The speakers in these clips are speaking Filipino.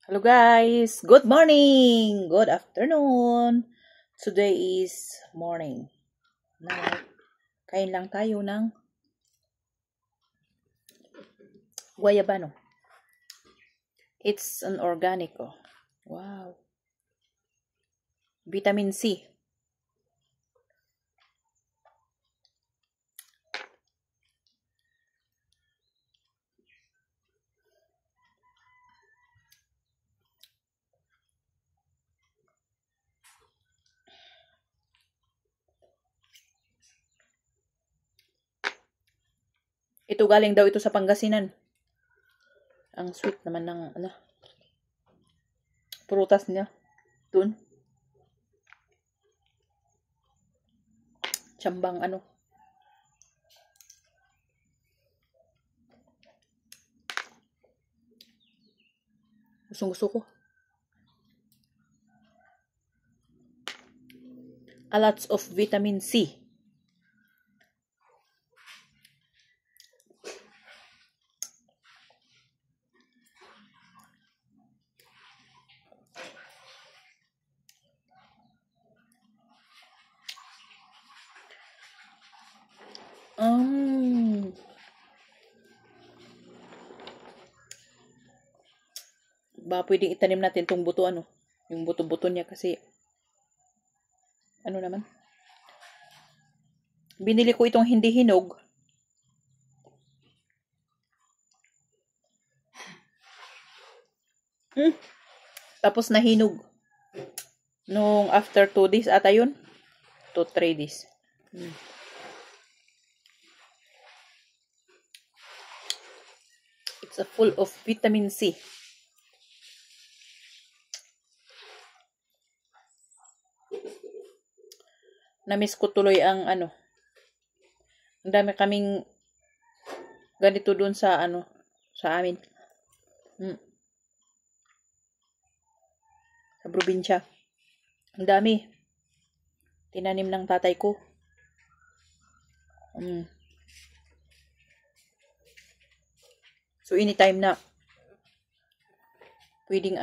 Hello guys! Good morning! Good afternoon! Today is morning. Now, kain lang tayo ng guayabano. It's an organic. Oh. Wow! Vitamin C. Ito galing daw ito sa Pangasinan. Ang sweet naman ng prutas niya. Dun. Tsambang Gusto ko. A lots of vitamin C. Ba pwedeng itanim natin tong buto yung buto-buto niya kasi naman. Binili ko itong hindi hinog. Tapos nahinog. Nung after 2 days ata yun. 2-3 days. It's full of vitamin C. Namiss ko tuloy ang ang dami kaming ganito doon sa sa amin. Sa probinsya. Ang dami. Tinanim ng tatay ko. So anytime na pwedeng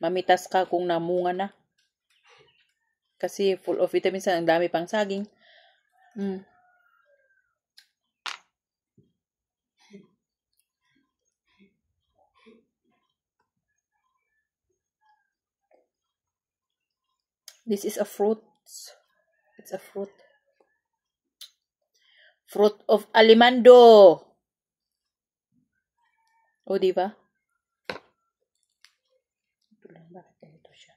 mamitas ka kung namunga na. Kasi full of vitamins, ang dami pang saging. This is a fruit. It's a fruit. Fruit of alimando. O, diba? Bakit ganito siya?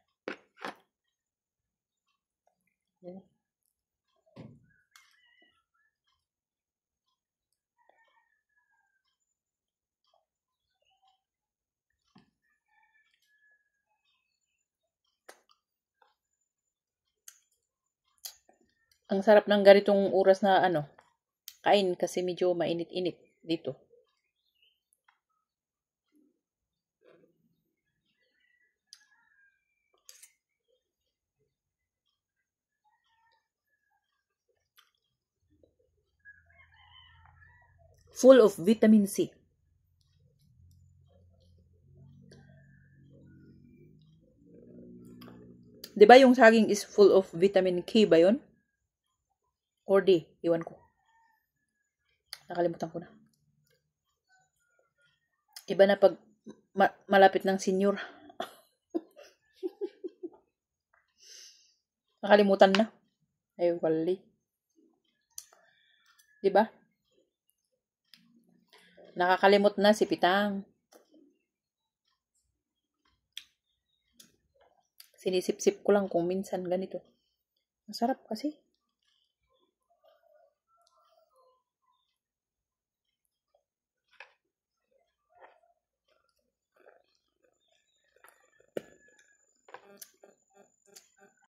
Ang sarap ng ganitong oras na kain kasi medyo mainit-init dito. Full of vitamin C. Diba yung saging is full of vitamin K ba yun? Or D? Iwan ko. Nakalimutan ko na. Iba na pag malapit ng senior. Nakalimutan na. Ay, wali. Diba? Nakakalimot na si Pitang. Sinisip-sip ko lang kung minsan ganito. Masarap kasi.